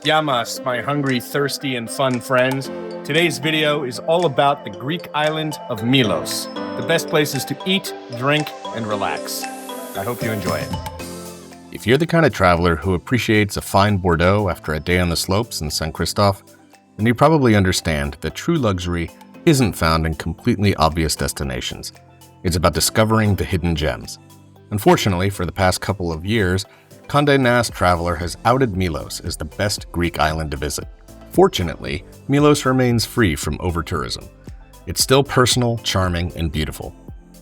Yamas, my hungry, thirsty, and fun friends. Today's video is all about the Greek island of Milos, the best places to eat, drink, and relax. I hope you enjoy it. If you're the kind of traveler who appreciates a fine Bordeaux after a day on the slopes in St. Christophe, then you probably understand that true luxury isn't found in completely obvious destinations. It's about discovering the hidden gems. Unfortunately, for the past couple of years, Condé Nast Traveler has outed Milos as the best Greek island to visit. Fortunately, Milos remains free from over-tourism. It's still personal, charming, and beautiful.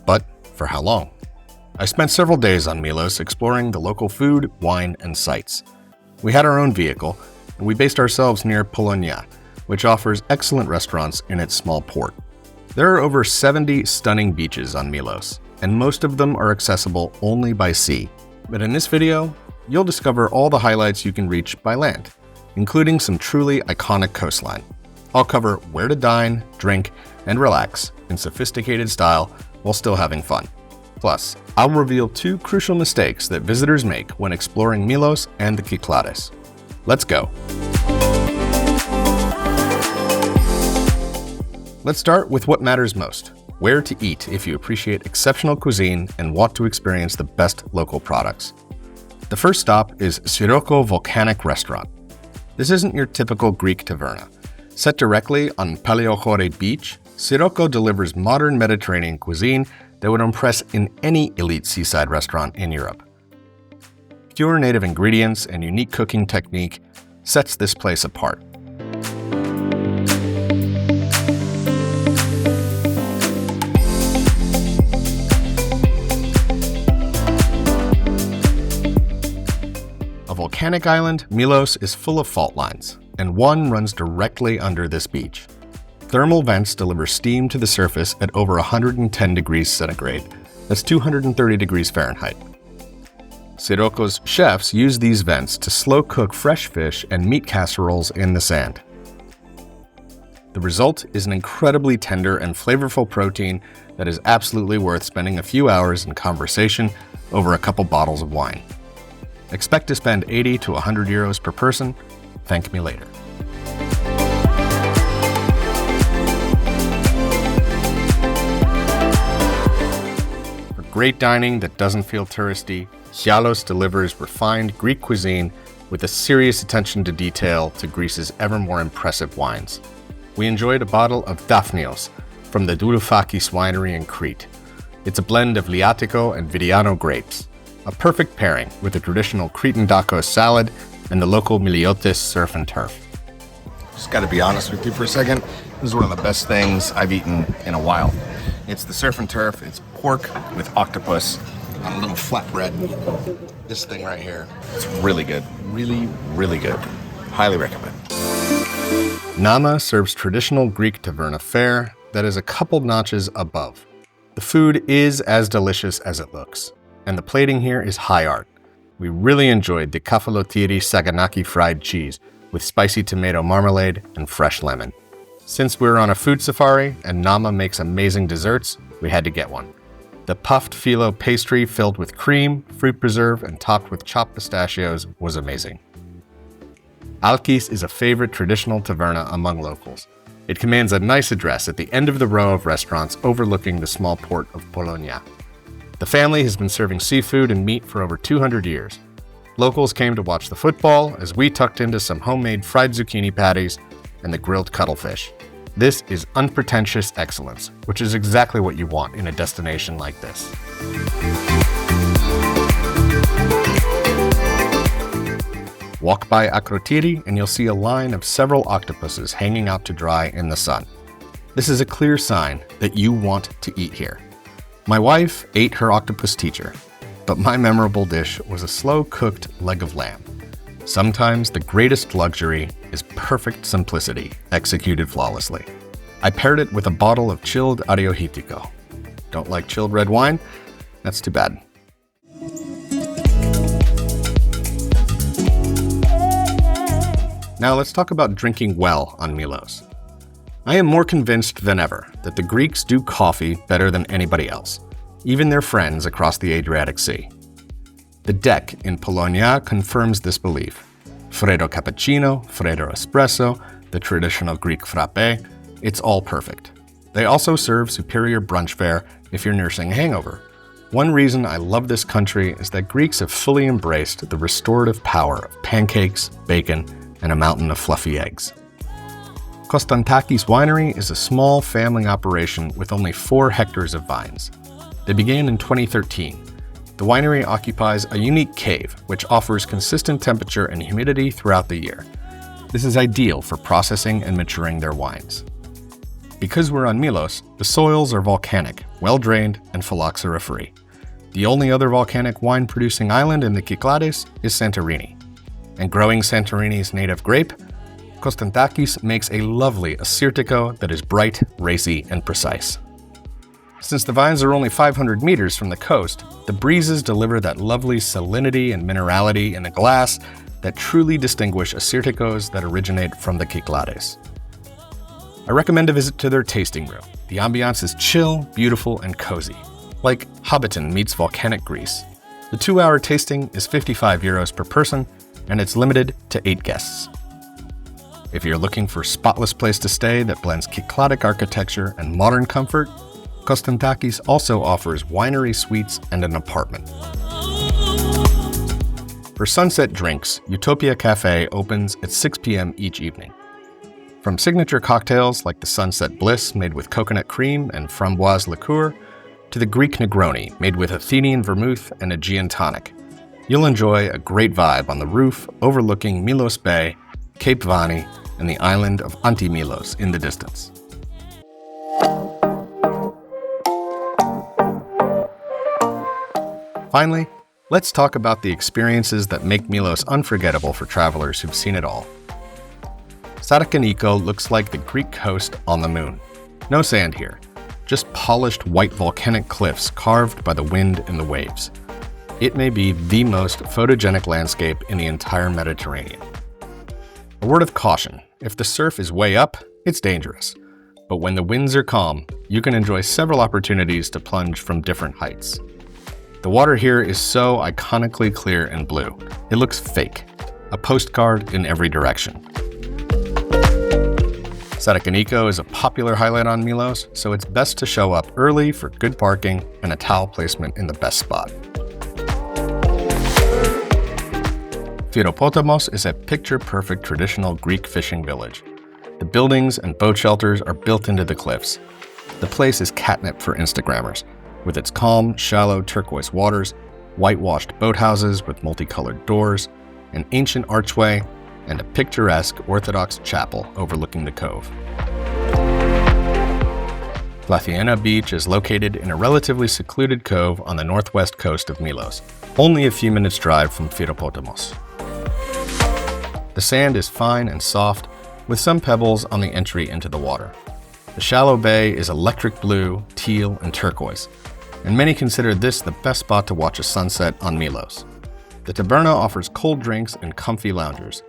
But for how long? I spent several days on Milos exploring the local food, wine, and sights. We had our own vehicle, and we based ourselves near Plathiena, which offers excellent restaurants in its small port. There are over 70 stunning beaches on Milos, and most of them are accessible only by sea. But in this video, you'll discover all the highlights you can reach by land, including some truly iconic coastline. I'll cover where to dine, drink, and relax in sophisticated style while still having fun. Plus, I'll reveal 2 crucial mistakes that visitors make when exploring Milos and the Cyclades. Let's go. Let's start with what matters most: where to eat if you appreciate exceptional cuisine and want to experience the best local products. The first stop is Sirocco Volcanic Restaurant. This isn't your typical Greek taverna. Set directly on Plathiena Beach, Sirocco delivers modern Mediterranean cuisine that would impress in any elite seaside restaurant in Europe. Pure native ingredients and unique cooking technique sets this place apart. Volcanic island, Milos is full of fault lines, and one runs directly under this beach. Thermal vents deliver steam to the surface at over 110 degrees centigrade. That's 230 degrees Fahrenheit. Sirocco's chefs use these vents to slow cook fresh fish and meat casseroles in the sand. The result is an incredibly tender and flavorful protein that is absolutely worth spending a few hours in conversation over a couple bottles of wine. Expect to spend 80 to 100 euros per person. Thank me later. For great dining that doesn't feel touristy, Yialos delivers refined Greek cuisine with a serious attention to detail to Greece's ever more impressive wines. We enjoyed a bottle of Daphnios from the Utopia Winery in Crete. It's a blend of Liatico and Vidiano grapes, a perfect pairing with the traditional Cretan Dakos salad and the local Miliotis surf and turf. Just gotta be honest with you for a second. This is one of the best things I've eaten in a while. It's the surf and turf. It's pork with octopus on a little flatbread. This thing right here, it's really good. Really, really good. Highly recommend. Nama serves traditional Greek taverna fare that is a couple notches above. The food is as delicious as it looks, and the plating here is high art. We really enjoyed the Akrotiri saganaki fried cheese with spicy tomato marmalade and fresh lemon. Since we're on a food safari and Nama makes amazing desserts, we had to get one. The puffed phyllo pastry filled with cream, fruit preserve, and topped with chopped pistachios was amazing. Alkis is a favorite traditional taverna among locals. It commands a nice address at the end of the row of restaurants overlooking the small port of Plathiena. The family has been serving seafood and meat for over 200 years. Locals came to watch the football as we tucked into some homemade fried zucchini patties and the grilled cuttlefish. This is unpretentious excellence, which is exactly what you want in a destination like this. Walk by Akrotiri and you'll see a line of several octopuses hanging out to dry in the sun. This is a clear sign that you want to eat here. My wife ate her octopus teacher, but my memorable dish was a slow-cooked leg of lamb. Sometimes the greatest luxury is perfect simplicity, executed flawlessly. I paired it with a bottle of chilled Ariojitiko. Don't like chilled red wine? That's too bad. Now let's talk about drinking well on Milos. I am more convinced than ever that the Greeks do coffee better than anybody else, even their friends across the Adriatic Sea. The deck in Plathiena confirms this belief. Freddo cappuccino, Freddo espresso, the traditional Greek frappe, it's all perfect. They also serve superior brunch fare if you're nursing a hangover. One reason I love this country is that Greeks have fully embraced the restorative power of pancakes, bacon, and a mountain of fluffy eggs. Kostantakis Winery is a small family operation with only 4 hectares of vines. They began in 2013. The winery occupies a unique cave, which offers consistent temperature and humidity throughout the year. This is ideal for processing and maturing their wines. Because we're on Milos, the soils are volcanic, well-drained, and phylloxera-free. The only other volcanic wine-producing island in the Cyclades is Santorini. And growing Santorini's native grape, Kostantakis makes a lovely Sirocco that is bright, racy, and precise. Since the vines are only 500 meters from the coast, the breezes deliver that lovely salinity and minerality in the glass that truly distinguish Siroccos that originate from the Cyclades. I recommend a visit to their tasting room. The ambiance is chill, beautiful, and cozy, like Hobbiton meets volcanic Greece. The 2-hour tasting is €55 per person, and it's limited to 8 guests. If you're looking for a spotless place to stay that blends Cycladic architecture and modern comfort, Kostantakis also offers winery suites and an apartment. For sunset drinks, Utopia Café opens at 6 p.m. each evening. From signature cocktails like the Sunset Bliss made with coconut cream and framboise liqueur, to the Greek Negroni made with Athenian vermouth and Aegean tonic, you'll enjoy a great vibe on the roof overlooking Milos Bay, Cape Vani, and the island of Antimilos in the distance. Finally, let's talk about the experiences that make Milos unforgettable for travelers who've seen it all. Sarakiniko looks like the Greek coast on the moon. No sand here, just polished white volcanic cliffs carved by the wind and the waves. It may be the most photogenic landscape in the entire Mediterranean. A word of caution, if the surf is way up, it's dangerous. But when the winds are calm, you can enjoy several opportunities to plunge from different heights. The water here is so iconically clear and blue. It looks fake, a postcard in every direction. Sarakiniko is a popular highlight on Milos, so it's best to show up early for good parking and a towel placement in the best spot. Firopotamos is a picture-perfect traditional Greek fishing village. The buildings and boat shelters are built into the cliffs. The place is catnip for Instagrammers, with its calm, shallow turquoise waters, whitewashed boathouses with multicolored doors, an ancient archway, and a picturesque Orthodox chapel overlooking the cove. Plathiena Beach is located in a relatively secluded cove on the northwest coast of Milos, only a few minutes' drive from Firopotamos. The sand is fine and soft, with some pebbles on the entry into the water. The shallow bay is electric blue, teal, and turquoise, and many consider this the best spot to watch a sunset on Milos. The taberna offers cold drinks and comfy loungers.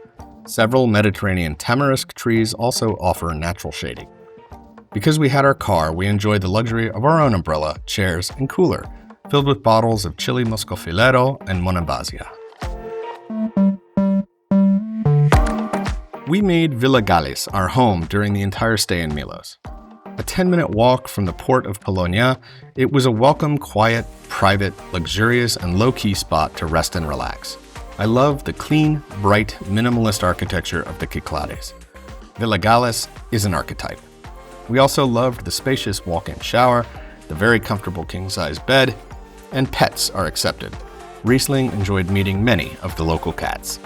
Several Mediterranean tamarisk trees also offer natural shading. Because we had our car, we enjoyed the luxury of our own umbrella, chairs, and cooler, filled with bottles of chili moscofilero and monambazia. We made Villa Gallis our home during the entire stay in Milos. A 10-minute walk from the port of Plathiena, it was a welcome, quiet, private, luxurious, and low-key spot to rest and relax. I love the clean, bright, minimalist architecture of the Cyclades. Villa Gallis is an archetype. We also loved the spacious walk-in shower, the very comfortable king-size bed, and pets are accepted. Riesling enjoyed meeting many of the local cats.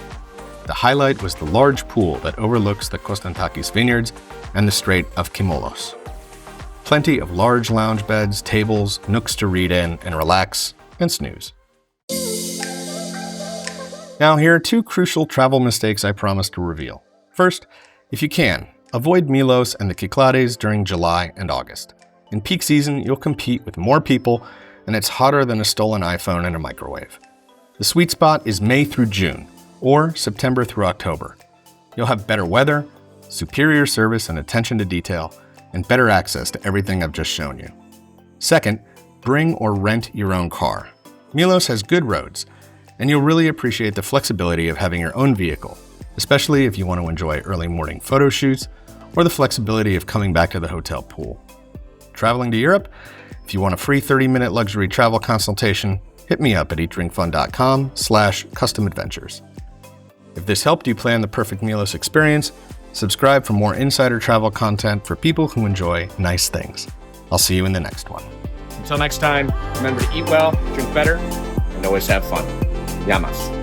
The highlight was the large pool that overlooks the Kostantakis vineyards and the Strait of Kimolos. Plenty of large lounge beds, tables, nooks to read in and relax and snooze. Now, here are 2 crucial travel mistakes I promised to reveal. First, if you can, avoid Milos and the Cyclades during July and August. In peak season, you'll compete with more people, and it's hotter than a stolen iPhone in a microwave. The sweet spot is May through June, or September through October. You'll have better weather, superior service and attention to detail, and better access to everything I've just shown you. Second, bring or rent your own car. Milos has good roads, and you'll really appreciate the flexibility of having your own vehicle, especially if you want to enjoy early morning photo shoots or the flexibility of coming back to the hotel pool. Traveling to Europe? If you want a free 30-minute luxury travel consultation, hit me up at eatdrinkfun.com/custom adventures. If this helped you plan the perfect Milos experience, subscribe for more insider travel content for people who enjoy nice things. I'll see you in the next one. Until next time, remember to eat well, drink better, and always have fun. Yialos.